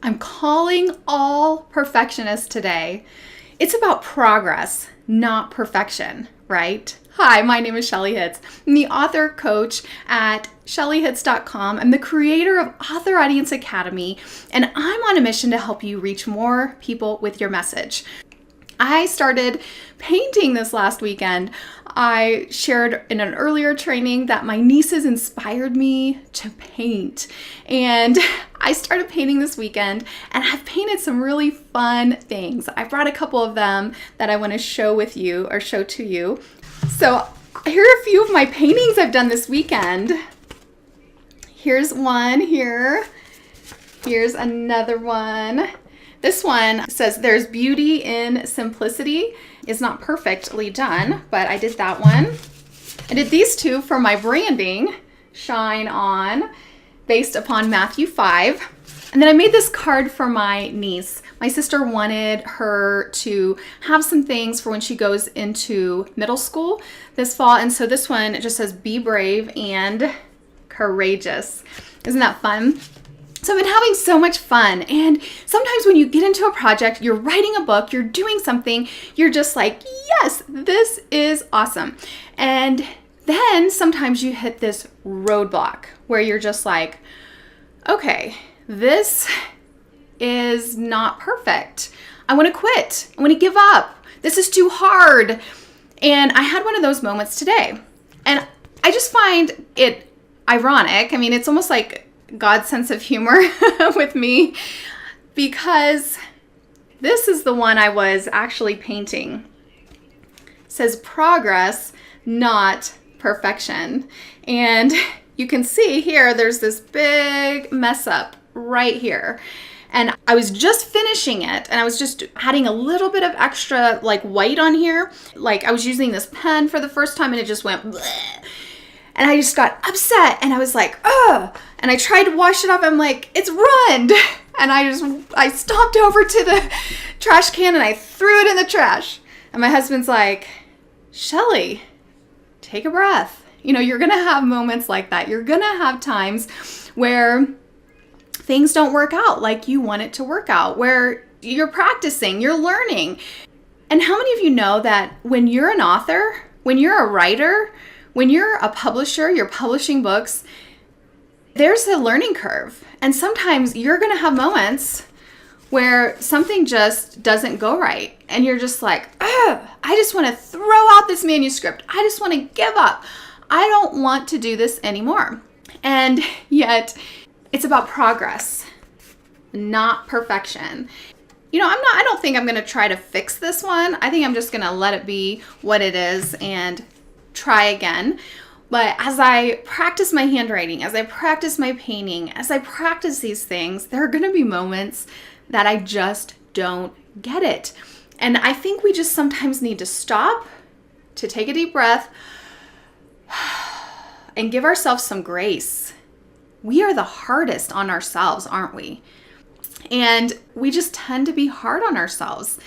I'm calling all perfectionists today. It's about progress, not perfection, right? Hi, my name is Shelley Hitz. I'm the author coach at ShelleyHitz.com. I'm the creator of Author Audience Academy, and I'm on a mission to help you reach more people with your message. I started painting this last weekend. I shared in an earlier training that my nieces inspired me to paint. And I started painting this weekend, and I've painted some really fun things. I brought a couple of them that I want to show with you or show to you. So here are a few of my paintings I've done this weekend. Here's one here. Here's another one. This one says there's beauty in simplicity. It's not perfectly done, but I did that one. I did these two for my branding, Shine On, based upon Matthew 5. And then I made this card for my niece. My sister wanted her to have some things for when she goes into middle school this fall. And so this one, it just says, be brave and courageous. Isn't that fun? So I've been having so much fun, and sometimes when you get into a project, you're writing a book, you're doing something, you're just like, yes, this is awesome. And then sometimes you hit this roadblock where you're just like, okay, this is not perfect. I want to quit. I want to give up. This is too hard. And I had one of those moments today. And I just find it ironic. I mean, it's almost like God's sense of humor with me, because this is the one I was actually painting. It says progress, not perfection. And you can see here, there's this big mess up right here. And I was just finishing it, and I was just adding a little bit of extra like white on here. Like I was using this pen for the first time, and it just went bleh. And I just got upset, and I was like, ugh. And I tried to wash it off. I'm like, it's ruined. And I stomped over to the trash can, and I threw it in the trash. And my husband's like, Shelley, take a breath. You know, you're going to have moments like that. You're going to have times where things don't work out like you want it to work out, where you're practicing, you're learning. And how many of you know that when you're an author, when you're a writer, when you're a publisher, you're publishing books, there's a learning curve. And sometimes you're going to have moments where something just doesn't go right. And you're just like, ugh, I just want to throw out this manuscript. I just want to give up. I don't want to do this anymore. And yet it's about progress, not perfection. You know, I don't think I'm going to try to fix this one. I think I'm just going to let it be what it is and try again. But as I practice my handwriting, as I practice my painting, as I practice these things, there are going to be moments that I just don't get it. And I think we just sometimes need to stop, to take a deep breath, and give ourselves some grace. We are the hardest on ourselves, aren't we? And we just tend to be hard on ourselves.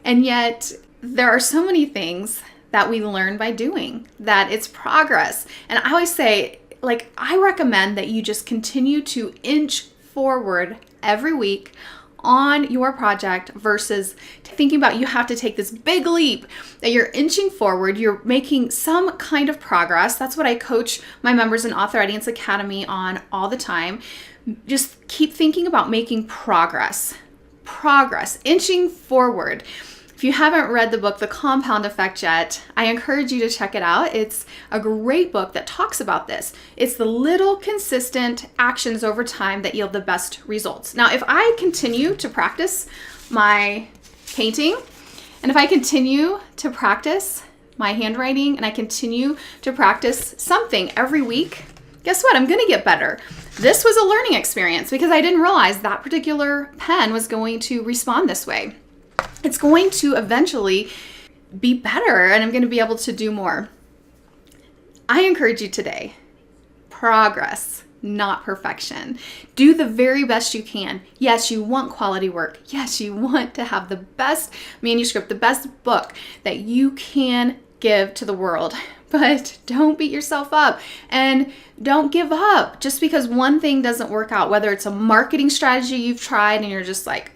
And yet there are so many things that we learn by doing, that it's progress. And I always say, like, I recommend that you just continue to inch forward every week on your project versus thinking about you have to take this big leap, that you're inching forward, you're making some kind of progress. That's what I coach my members in Author Audience Academy on all the time. Just keep thinking about making progress, inching forward. If you haven't read the book, The Compound Effect yet, I encourage you to check it out. It's a great book that talks about this. It's the little consistent actions over time that yield the best results. Now, if I continue to practice my painting, and if I continue to practice my handwriting, and I continue to practice something every week, guess what? I'm going to get better. This was a learning experience because I didn't realize that particular pen was going to respond this way. It's going to eventually be better, and I'm going to be able to do more. I encourage you today, progress, not perfection. Do the very best you can. Yes, you want quality work. Yes, you want to have the best manuscript, the best book that you can give to the world. but don't beat yourself up and don't give up just because one thing doesn't work out, whether it's a marketing strategy you've tried and you're just like,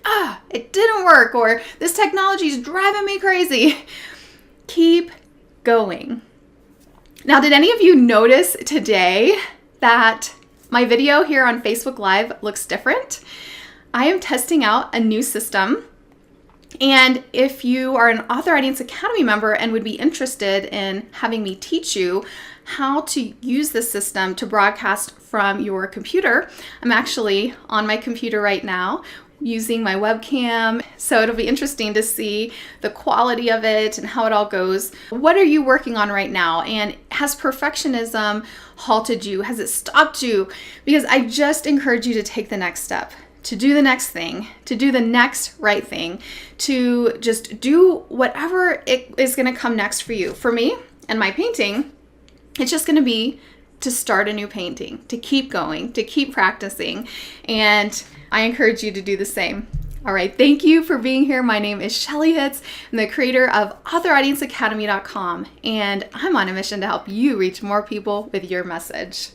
it didn't work, or this technology is driving me crazy. Keep going. Now, did any of you notice today that my video here on Facebook Live looks different? I am testing out a new system. And if you are an Author Audience Academy member and would be interested in having me teach you how to use this system to broadcast from your computer, I'm actually on my computer right now using my webcam. So it'll be interesting to see the quality of it and how it all goes. What are you working on right now? And has perfectionism halted you? Has it stopped you? Because I just encourage you to take the next step, to do the next thing, to do the next right thing, to just do whatever it is going to come next for you. For me and my painting, it's just going to be to start a new painting, to keep going, to keep practicing. And I encourage you to do the same. All right, thank you for being here. My name is Shelley Hitz. I'm the creator of AuthorAudienceAcademy.com, and I'm on a mission to help you reach more people with your message.